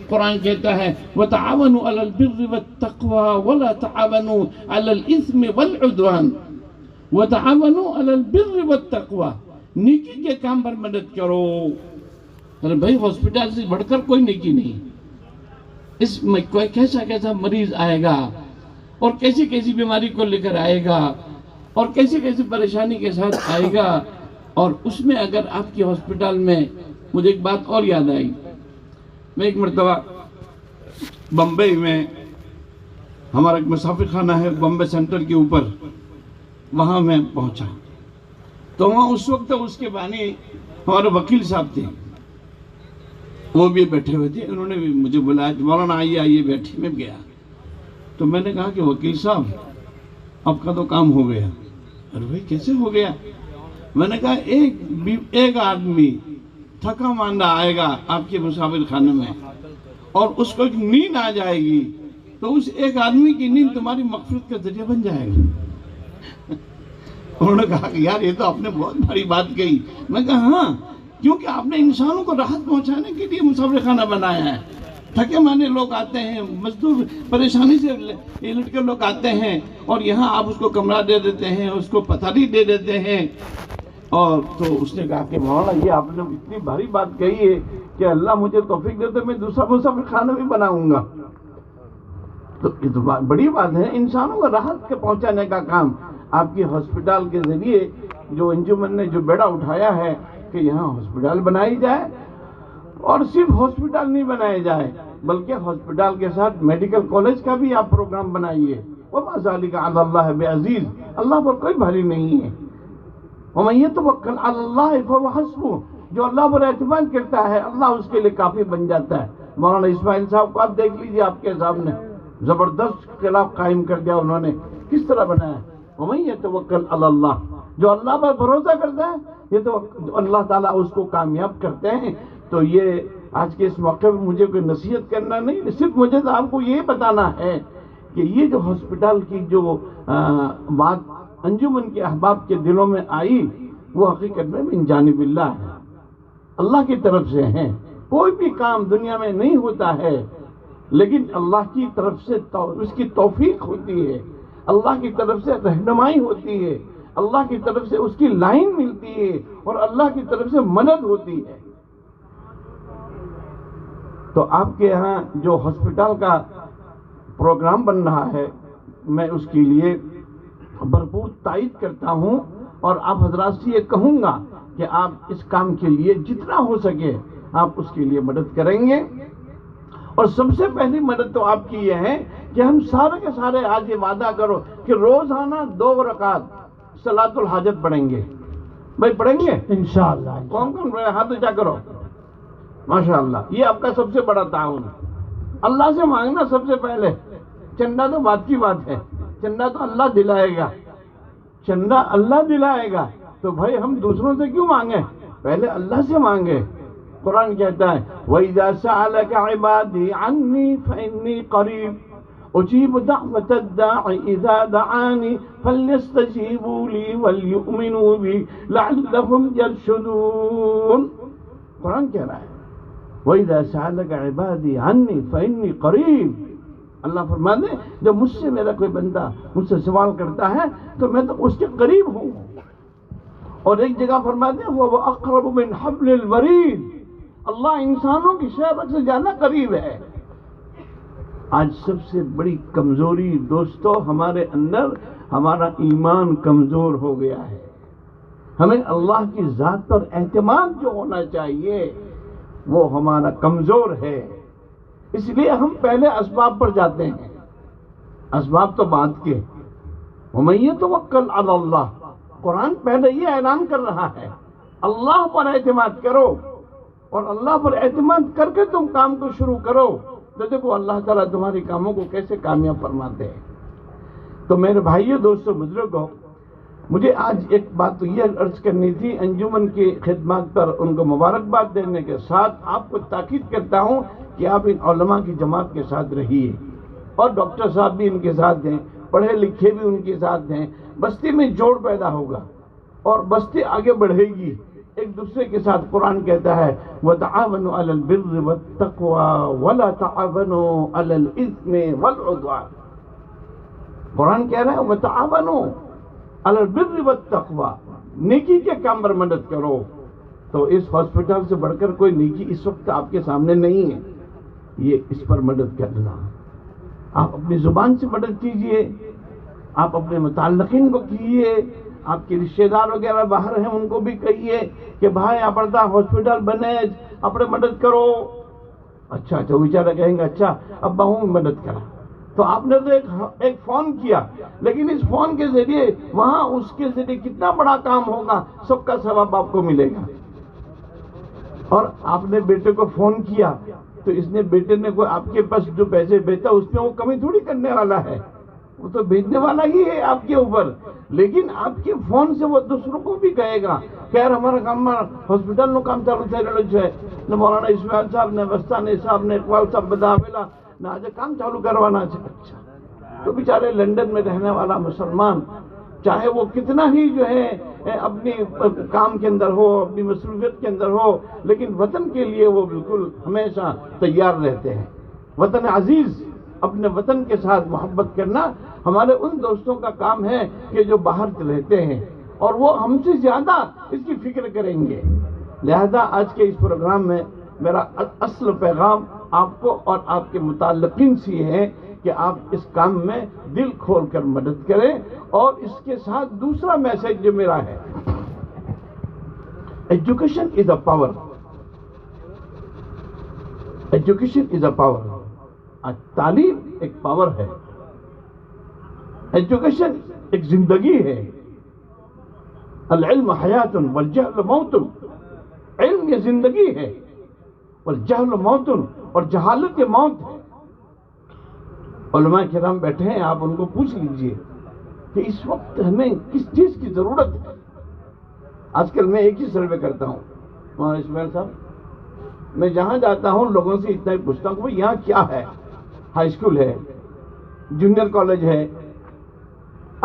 قرآن کہتا ہے وَتَعَاوَنُوا عَلَى الْبِرِّ وَالتَّقْوَى وَلَا تَعَاوَنُوا عَلَى الْإِثْمِ وَالْعُدْوَانِ وَتَعَاوَنُوا عَلَى الْبِرِّ وَالتَّقْوَى، نیکی کے کام پر مدد کرو۔ ارے بھائی ہاسپٹل سے بڑھ کر کوئی نیکی نہیں۔ اس میں کوئی کیسا کیسا مریض آئے گا اور کیسی کیسی بیماری کو لے کر آئے گا اور کیسی کیسی پریشانی کے ساتھ آئے گا، اور اس میں اگر آپ کی ہاسپٹل میں، مجھے ایک بات اور یاد آئی، میں ایک مرتبہ بمبئی میں، ہمارا ایک مسافر خانہ ہے بمبئی سینٹر کے اوپر، وہاں میں پہنچا تو وہاں اس وقت اس کے بانی ہمارے وکیل صاحب تھے، وہ بھی بیٹھے ہوئے تھے، انہوں نے بھی مجھے بلایا مولانا آئیے آئیے بیٹھے، میں گیا تو میں نے کہا کہ وکیل صاحب آپ کا تو کام ہو گیا۔ ارے بھائی کیسے ہو گیا؟ میں نے کہا ایک آدمی تھکا ماندہ آئے گا آپ کے مسافر خانے میں اور اس کو ایک نیند آ جائے گی تو اس ایک آدمی کی نیند تمہاری مغفرت کا ذریعہ بن جائے گا۔ انہوں نے کہا کہ یار یہ تو آپ نے بہت بڑی بات کہی۔ میں کہا ہاں، کیونکہ آپ نے انسانوں کو راحت پہنچانے کے لیے مسافر خانہ بنایا ہے۔ تھکے ماندے لوگ آتے ہیں، مزدور پریشانی سے لٹ کے لوگ آتے ہیں، اور یہاں آپ اس کو کمرہ دے دیتے ہیں، اس کو پتھری دے دیتے ہیں۔ اور تو اس نے کہا کہ مولانا یہ آپ نے اتنی بھاری بات کہی ہے کہ اللہ مجھے توفیق دے تو میں دوسرا مسافر خانہ بھی بناؤں گا۔ تو یہ تو بڑی بات ہے، انسانوں کو راحت کے پہنچانے کا کام آپ کی ہاسپٹل کے ذریعے جو انجمن نے جو بیڑا اٹھایا ہے کہ یہاں ہاسپٹل بنائی جائے، اور صرف ہاسپٹل نہیں بنائے جائے بلکہ ہاسپٹل کے ساتھ میڈیکل کالج کا بھی آپ پروگرام بنائیے۔ وَمَا ذَلِكَ عَلَى اللَّهِ بِعَزِيزٍ، اللہ پر کوئی بھاری نہیں ہے۔ وَمَن يَتَوَكَّلْ عَلَى اللَّهِ فَهُوَ حَسْبُهُ، جو اللہ پر اعتماد کرتا ہے اللہ اس کے لیے کافی بن جاتا ہے۔ مولانا اسماعیل صاحب کو آپ دیکھ لیجئے، آپ کے سامنے زبردست خلاف قائم کر دیا انہوں نے، کس طرح بنایا۔ وَمَن يَتَوَكَّلْ عَلَى اللَّهِ، جو اللہ پر بھروسہ کرتا ہے یہ تو اللہ تعالیٰ اس کو کامیاب کرتے ہیں۔ تو یہ آج کے اس موقع پر مجھے کوئی نصیحت کرنا نہیں، صرف مجھے تو آپ کو یہ بتانا ہے کہ یہ جو ہاسپٹل کی جو بات انجمن کے احباب کے دلوں میں آئی وہ حقیقت میں من جانب اللہ ہے، اللہ کی طرف سے ہیں۔ کوئی بھی کام دنیا میں نہیں ہوتا ہے لیکن اللہ کی طرف سے اس کی توفیق ہوتی ہے، اللہ کی طرف سے رہنمائی ہوتی ہے، اللہ کی طرف سے اس کی لائن ملتی ہے اور اللہ کی طرف سے مدد ہوتی ہے۔ تو آپ کے یہاں جو ہاسپٹل کا پروگرام بن رہا ہے میں اس کے لیے بھرپور تائید کرتا ہوں، اور آپ حضرات سے یہ کہوں گا کہ آپ اس کام کے لیے جتنا ہو سکے آپ اس کے لیے مدد کریں گے۔ اور سب سے پہلی مدد تو آپ کی یہ ہے کہ ہم سارے کے سارے آج یہ وعدہ کرو کہ روزانہ 2 رکعت صلاۃ الحاجت پڑھیں گے۔ بھائی پڑھیں گے انشاءاللہ؟ کون کون پڑھے؟ ہاتھ اونچا کرو۔ ماشاءاللہ، یہ آپ کا سب سے بڑا تعاون ہے۔ اللہ سے مانگنا سب سے پہلے، چندہ تو بات کی بات ہے، چندہ تو اللہ دلائے گا، چندہ اللہ دلائے گا، تو بھائی ہم دوسروں سے کیوں مانگیں، پہلے اللہ سے مانگے۔ قرآن کہتا ہے وَإِذَا سَأَلَكَ عِبَادِي عَنِّي فَإِنِّي قَرِيبٌ أُجِيبُ دَعْوَةَ الدَّاعِ إِذَا دَعَانِ فَلْيَسْتَجِيبُوا لِي وَلْيُؤْمِنُوا بِي لَعَلَّهُمْ يَرْشُدُونَ۔ قرآن کہہ رہا ہے وَإِذَا سَأَلَكَ عِبَادِي عَنِّي فَإِنِّي قَرِيبٌ، اللہ فرماتے ہیں جب مجھ سے میرا کوئی بندہ مجھ سے سوال کرتا ہے تو میں تو اس کے قریب ہوں۔ اور ایک جگہ فرماتے ہیں وَأَقْرَبُ مِنْ حَبْلِ الْوَرِيدِ، اللہ انسانوں کی شہبت سے زیادہ قریب ہے۔ آج سب سے بڑی کمزوری دوستو ہمارے اندر ہمارا ایمان کمزور ہو گیا ہے۔ ہمیں اللہ کی ذات پر اعتماد جو ہونا چاہیے وہ ہمارا کمزور ہے، اس لیے ہم پہلے اسباب پر جاتے ہیں، اسباب تو بعد کے۔ وَمَن يَتَوَكَّلْ عَلَى اللَّهِ، قرآن پہلے یہ اعلان کر رہا ہے اللہ پر اعتماد کرو، اور اللہ پر اعتماد کر کے تم کام کو شروع کرو تو دیکھو اللہ تعالیٰ تمہاری کاموں کو کیسے کامیاب فرماتے ہیں۔ تو میرے بھائیو، دوستو، بزرگوں، مجھے آج ایک بات تو یہ عرض کرنی تھی، انجمن کی خدمات پر ان کو مبارکباد دینے کے ساتھ آپ کو تاکید کرتا ہوں کہ آپ ان علماء کی جماعت کے ساتھ رہیے، اور ڈاکٹر صاحب بھی ان کے ساتھ ہیں، پڑھے لکھے بھی ان کے ساتھ ہیں۔ بستی میں جوڑ پیدا ہوگا اور بستی آگے بڑھے گی، ایک دوسرے کے ساتھ قرآن کہتا ہے وَتَعَاوَنُوا عَلَى الْبِرِّ وَالتَّقْوَى وَلَا تَعَاوَنُوا عَلَى الْإِثْمِ وَالْعُدْوَانِ. قرآن کہہ رہا ہے وَتَعَاوَنُوا عَلَى الْبِرِّ وَالتَّقْوَى، نیکی کے کام پر مدد کرو. تو اس ہاسپٹل سے بڑھ کر کوئی نیکی اس وقت آپ کے سامنے نہیں ہے، یہ اس پر مدد کرنا. آپ اپنی زبان سے مدد کیجئے، آپ اپنے متعلقین کو کیجئے، آپ کے رشتہ دار وغیرہ باہر ہیں ان کو بھی کہیے کہ بھائی اپنا ہاسپٹل بنے اپنے مدد کرو. اچھا وہ بیچارہ کہیں گے اچھا ابا ہوں مدد کرا. تو آپ نے تو ایک فون کیا، لیکن اس فون کے ذریعے وہاں اس کے ذریعے کتنا بڑا کام ہوگا، سب کا ثواب آپ کو ملے گا. اور آپ نے بیٹے کو فون کیا تو اس نے بیٹے نے کوئی آپ کے پاس جو پیسے بھیجا اس میں وہ کمی تھوڑی کرنے والا ہے، وہ تو بھیجنے والا ہی ہے آپ کے اوپر. لیکن آپ کے فون سے وہ دوسروں کو بھی کہے گا کہ یار ہمارا کام ہاسپٹل نو کام چالو થઈ રહ્યો છે ને مولانا اسماعیل صاحب نے وستانی صاحب نے اقبال صاحب બધા આવેલા ને આજે કામ ચાલુ કરવાના છે. اچھا تو بیچارے لنڈن میں رہنے والا مسلمان چاہے وہ کتنا ہی جو ہے اپنی کام کے اندر ہو، اپنی مصروفیت کے اندر ہو، لیکن وطن کے لیے وہ بالکل ہمیشہ تیار رہتے ہیں. وطن عزیز، اپنے وطن کے ساتھ محبت کرنا ہمارے ان دوستوں کا کام ہے کہ جو باہر رہتے ہیں اور وہ ہم سے زیادہ اس کی فکر کریں گے. لہذا آج کے اس پروگرام میں میرا اصل پیغام آپ کو اور آپ کے متعلقین سے یہ ہے کہ آپ اس کام میں دل کھول کر مدد کریں. اور اس کے ساتھ دوسرا میسج جو میرا ہے، education is a power. Education is a power. تعلیم ایک پاور ہے، ایجوکیشن ایک زندگی ہے. العلم حیات والجہل موت. علم یہ زندگی ہے والجہل موت، اور جہالت یہ موت ہے. علماء کرام بیٹھے ہیں، آپ ان کو پوچھ لیجئے کہ اس وقت ہمیں کس چیز کی ضرورت ہے. آج کل میں ایک ہی سروے کرتا ہوں مولانا اسماعیل صاحب، میں جہاں جاتا ہوں لوگوں سے اتنا ہی پوچھتا ہوں کہ یہاں کیا ہے، ہائی اسکول ہے، جونیئر کالج ہے.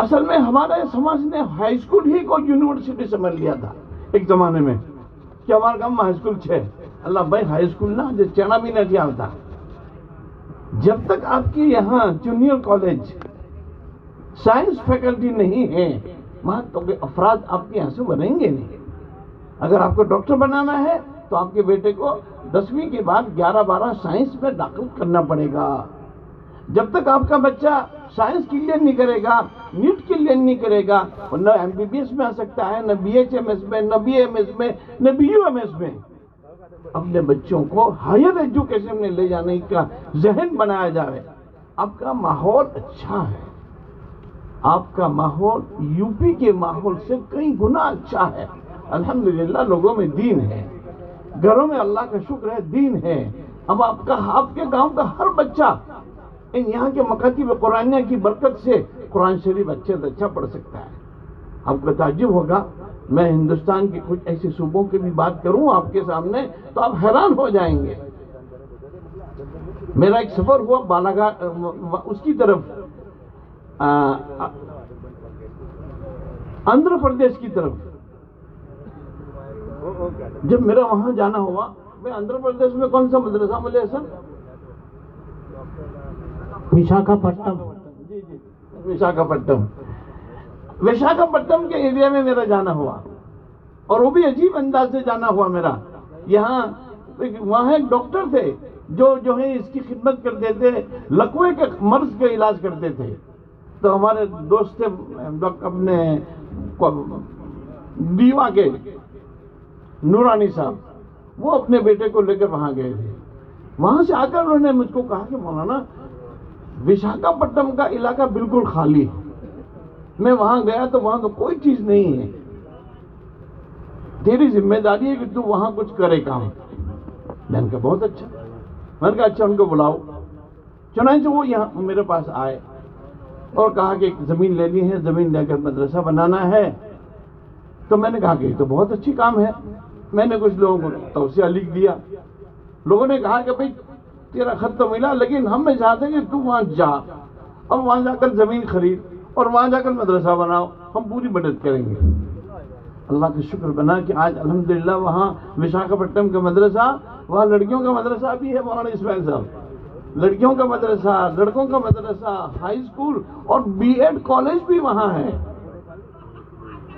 اصل میں ہمارے سماج نے ہائی اسکول ہی کو یونیورسٹی سمجھ لیا تھا ایک زمانے میں کہ ہمارا کام ہائی اسکول ہے. اللہ بھائی ہائی اسکول نہ جو چنا بھی نہ کیا ہوتا. جب تک آپ کی یہاں جونیئر کالج سائنس فیکلٹی نہیں ہے وہاں تو افراد آپ کے یہاں سے بنیں گے نہیں. اگر آپ کو ڈاکٹر بنانا ہے تو آپ کے بیٹے کو 10ویں کے بعد 11-12 سائنس میں داخل کرنا پڑے گا. جب تک آپ کا بچہ سائنس کلیئر نہیں کرے گا، نیٹ کلیئر نہیں کرے گا، نہ MBBS میں آ سکتا ہے، نہ BHMS میں، نہ BAMS میں، نہ BUMS میں. اپنے بچوں کو ہائر ایجوکیشن میں لے جانے کا ذہن بنایا جائے. آپ کا ماحول اچھا ہے، آپ کا ماحول UP کے ماحول سے کئی گنا اچھا ہے. الحمدللہ لوگوں میں دین ہے، گھروں میں اللہ کا شکر ہے دین ہے. اب آپ کے گاؤں کا ہر بچہ ان یہاں کے مکاتب قرآنیہ کی برکت سے قرآن شریف اچھے سے اچھا پڑھ سکتا ہے. آپ کو تعجب ہوگا، میں ہندوستان کے کچھ ایسے صوبوں کی بھی بات کروں آپ کے سامنے تو آپ حیران ہو جائیں گے. میرا ایک سفر ہوا بالاگھاٹ اس کی طرف، آندھرا پردیش کی طرف. جب میرا وہاں جانا ہوا، میں آندھرا پردیش میں کون سا مدرسہ ملے سر؟ وشاکھاپٹنم. جی وشاکھاپٹنم کے ایریا میں میرا جانا ہوا، اور وہ بھی عجیب انداز سے جانا ہوا میرا. وہاں ایک ڈاکٹر تھے جو ہے اس کی خدمت کرتے تھے، لکوے کے مرض کا علاج کرتے تھے. تو ہمارے دوست تھے اپنے دیوا کے نورانی صاحب، وہ اپنے بیٹے کو لے کر وہاں گئے تھے. وہاں سے آ کر انہوں نے مجھ کو کہا کہ مولانا وشاکھاپٹنم کا علاقہ بالکل خالی ہے. میں وہاں گیا تو وہاں تو کوئی چیز نہیں ہے، تیری ذمہ داری ہے کہ تو وہاں کچھ کرے کام. میں نے کہا بہت اچھا. میں نے کہا اچھا ان کو بلاؤ. چنانچہ وہ یہاں میرے پاس آئے اور کہا کہ ایک زمین لینی ہے، زمین لے کر مدرسہ بنانا ہے. تو میں نے کہا کہ یہ تو بہت اچھی کام ہے. میں نے کچھ لوگوں کو توصیہ لکھ دیا. لوگوں نے کہا کہ بھئی تیرا خط تو ملا، لیکن ہم میں چاہتے ہیں کہ تو وہاں جا، اور وہاں جا کر زمین خرید اور وہاں جا کر مدرسہ بناؤ، ہم پوری مدد کریں گے. اللہ کا شکر بنا کہ آج الحمدللہ وہاں وشاکھاپٹنم کا مدرسہ، وہاں لڑکیوں کا مدرسہ بھی ہے مولانا اسماعیل صاحب، لڑکیوں کا مدرسہ، لڑکوں کا مدرسہ، ہائی اسکول اور بی ایڈ کالج بھی وہاں ہے۔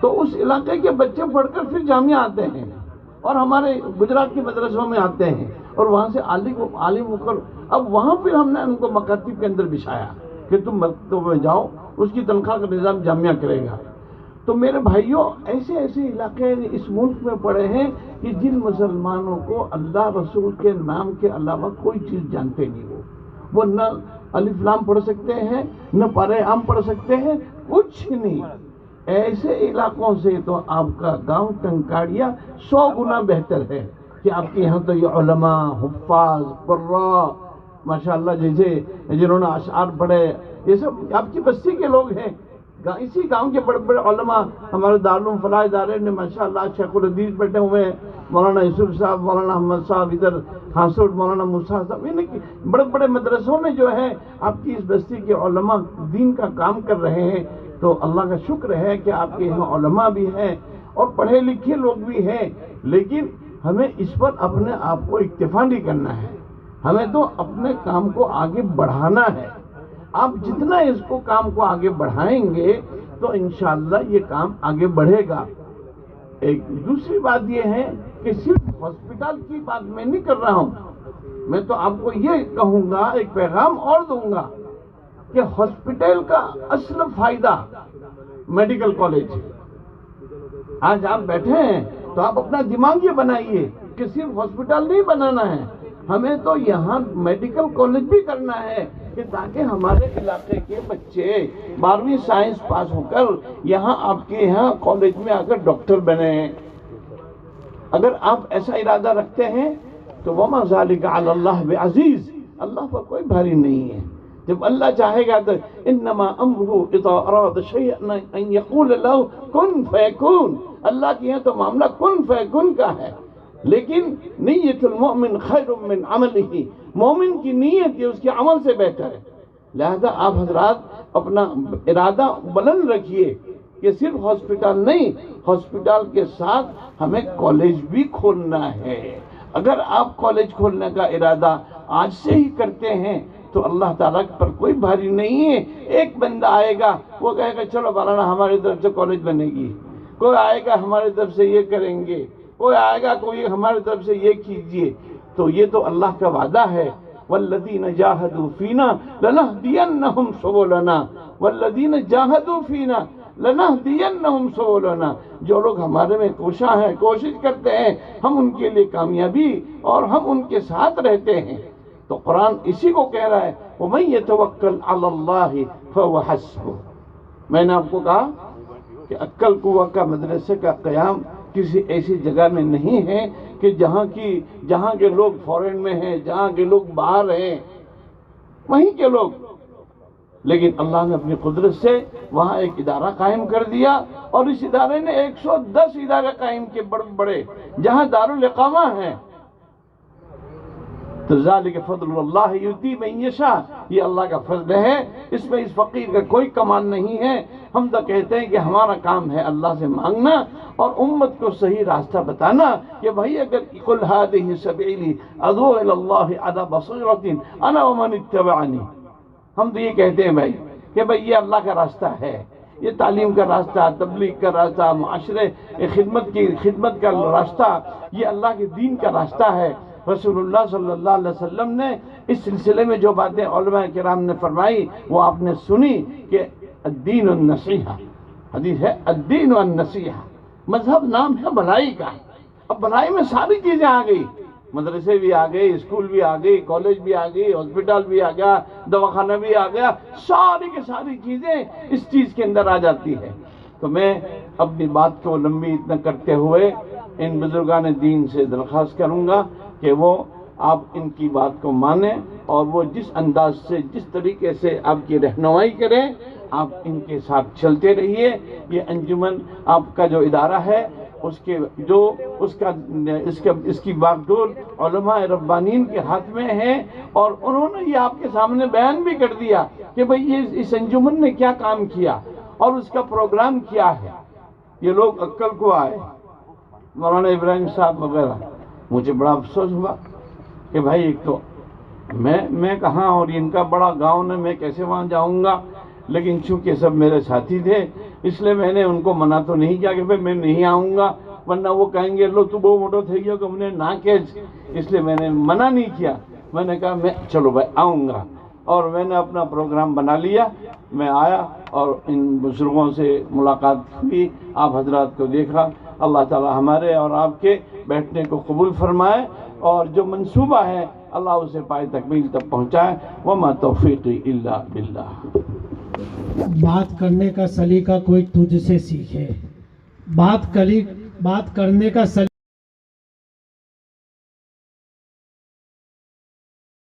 تو اس علاقے کے بچے پڑھ کر پھر جامعہ آتے ہیں اور ہمارے گجرات کے مدرسوں میں آتے ہیں اور وہاں سے عالم ہو کر اب وہاں پھر ہم نے ان کو مکاتب کے اندر بچھایا کہ تم مکتب میں جاؤ، اس کی تنخواہ کا نظام جامعہ کرے گا۔ تو میرے بھائیوں، ایسے ایسے علاقے اس ملک میں پڑے ہیں کہ جن مسلمانوں کو اللہ رسول کے نام کے علاوہ کوئی چیز جانتے نہیں، وہ نہ الف لام پڑھ سکتے ہیں، نہ پارے عام پڑھ سکتے ہیں، کچھ نہیں۔ ایسے علاقوں سے تو آپ کا گاؤں ٹنکاڑیا 100 گنا بہتر ہے کہ آپ کے یہاں تو یہ علماء، حفاظ، قراء ماشاءاللہ جیسے جنہوں نے اشعار پڑھے، یہ سب آپ کی بستی کے لوگ ہیں۔ اسی گاؤں کے بڑے بڑے علماء ہمارے دارالعلوم فلاح ادارے نے ماشاءاللہ شیخ الحدیث بیٹھے ہوئے ہیں، مولانا یوسف صاحب، مولانا احمد صاحب، ادھر ہاسوٹ مولانا موسیٰ صاحب، یعنی بڑے بڑے مدرسوں میں جو ہے آپ کی اس بستی کے علماء دین کا کام کر رہے ہیں۔ تو اللہ کا شکر ہے کہ آپ کے یہاں علماء بھی ہیں اور پڑھے لکھے لوگ بھی ہیں، لیکن ہمیں اس پر اپنے آپ کو اکتفا نہیں کرنا ہے، ہمیں تو اپنے کام کو آگے بڑھانا ہے۔ آپ جتنا اس کو کام کو آگے بڑھائیں گے تو انشاءاللہ یہ کام آگے بڑھے گا۔ ایک دوسری بات یہ ہے کہ صرف ہاسپٹل کی بات میں نہیں کر رہا ہوں، میں تو آپ کو یہ کہوں گا، ایک پیغام اور دوں گا کہ ہاسپٹل کا اصل فائدہ میڈیکل کالج ہے۔ آج آپ بیٹھے ہیں تو آپ اپنا دماغ یہ بنائیے کہ صرف ہاسپٹل نہیں بنانا ہے، ہمیں تو یہاں میڈیکل کالج بھی کرنا ہے کہ تاکہ ہمارے علاقے کے بچے 12ویں سائنس پاس ہو کر یہاں آپ کے یہاں کالج میں آ کر ڈاکٹر بنے۔ اگر آپ ایسا ارادہ رکھتے ہیں تو وَمَا ذَلِكَ عَلَى اللَّهِ بِعَزِيزٍ، اللہ پر کوئی بھاری نہیں ہے۔ جب اللہ چاہے گا تو انما امرہ اذا اراد شیئا ان یقول له کن فیکون، اللہ کے یہاں تو معاملہ کن فیکون کا ہے۔ لیکن نیت المؤمن خیر من عملہ، مومن کی نیت یہ اس کے عمل سے بہتر ہے۔ لہذا آپ حضرات اپنا ارادہ بلند رکھیے کہ صرف ہاسپٹل نہیں، ہاسپٹل کے ساتھ ہمیں کالج بھی کھولنا ہے۔ اگر آپ کالج کھولنے کا ارادہ آج سے ہی کرتے ہیں تو اللہ تعالیٰ پر کوئی بھاری نہیں ہے۔ ایک بندہ آئے گا، وہ کہے گا چلو مولانا ہماری طرف سے کالج بنے گی، کوئی آئے گا ہماری طرف سے یہ کریں گے، کوئی آئے گا کوئی ہماری طرف سے یہ کیجئے۔ تو یہ تو اللہ کا وعدہ ہے، والذین جاہدوا فینا لنہدینہم سبلنا، والذین جاہدوا فینا لنہدینہم سبلنا، جو لوگ ہمارے میں کوشاں ہیں، کوشش کرتے ہیں، ہم ان کے لیے کامیابی اور ہم ان کے ساتھ رہتے ہیں۔ تو قرآن اسی کو کہہ رہا ہے وَمَن يَتَوَكَّلْ عَلَى اللَّهِ فَهُوَ حَسْبُهُ۔ میں نے آپ کو کہا کہ عقل قوہ کا مدرسے کا قیام کسی ایسی جگہ میں نہیں ہے کہ جہاں کے لوگ فورن میں ہیں، جہاں کے لوگ باہر ہیں، وہیں کے لوگ، لیکن اللہ نے اپنی قدرت سے وہاں ایک ادارہ قائم کر دیا اور اس ادارے نے 110 ادارے قائم کیے بڑے بڑے، جہاں دارالاقامہ ہیں۔ تو ذالک فضل اللہ یؤتی من یشاء، یہ اللہ کا فضل ہے، اس میں اس فقیر کا کوئی کمال نہیں ہے۔ ہم تو کہتے ہیں کہ ہمارا کام ہے اللہ سے مانگنا اور امت کو صحیح راستہ بتانا کہ بھائی اگر قل ھذہ سبیلی ادعو الی اللہ علی بصیرۃ انا ومن اتبعنی، ہم تو یہ کہتے ہیں بھائی کہ بھائی یہ اللہ کا راستہ ہے، یہ تعلیم کا راستہ، تبلیغ کا راستہ، معاشرے خدمت کا راستہ، یہ اللہ کے دین کا راستہ ہے۔ رسول اللہ صلی اللہ علیہ وسلم نے اس سلسلے میں جو باتیں علماء کرام نے فرمائی وہ آپ نے سنی کہ الدین النصیحہ، حدیث ہے الدین النصیحہ، مذہب نام ہے بھلائی کا۔ اب بھلائی میں ساری چیزیں آ گئی، مدرسے بھی آ گئے، اسکول بھی آ گئی، کالج بھی آ گئی، ہاسپٹل بھی آ گیا، دواخانہ بھی آ گیا، ساری کی ساری چیزیں اس چیز کے اندر آ جاتی ہے۔ تو میں اپنی بات کو لمبی اتنا کرتے ہوئے ان بزرگان دین سے درخواست کروں گا کہ وہ آپ ان کی بات کو مانیں اور وہ جس انداز سے جس طریقے سے آپ کی رہنمائی کریں آپ ان کے ساتھ چلتے رہیے۔ یہ انجمن آپ کا جو ادارہ ہے اس کی باغڈور علماء ربانین کے ہاتھ میں ہے اور انہوں نے یہ آپ کے سامنے بیان بھی کر دیا کہ بھئی اس انجمن نے کیا کام کیا اور اس کا پروگرام کیا ہے۔ یہ لوگ عقل کو آئے، مولانا ابراہیم صاحب وغیرہ. مجھے بڑا افسوس ہوا کہ بھائی ایک تو میں کہاں، اور ان کا بڑا گاؤں ہے، میں کیسے وہاں جاؤں گا. لیکن چونکہ سب میرے ساتھی تھے اس لیے میں نے ان کو منع تو نہیں کیا کہ بھائی میں نہیں آؤں گا، ورنہ وہ کہیں گے لو تو بہت موٹو تھے گیا کہ ہم نے نہ کیج. اس لیے میں نے منع نہیں کیا، میں نے کہا میں چلو بھائی آؤں گا. اور میں نے اپنا پروگرام بنا لیا، میں آیا اور ان بزرگوں سے ملاقات ہوئی، آپ حضرات کو دیکھا. اللہ تعالی ہمارے اور آپ کے بیٹھنے کو قبول فرمائے، اور جو منصوبہ ہے اللہ اسے پائے تکمیل تک پہنچائے. وما توفیقی الا باللہ. بات کرنے کا سلیقہ کوئی تجھ سے سیکھے، بات کرنے کا سلیقہ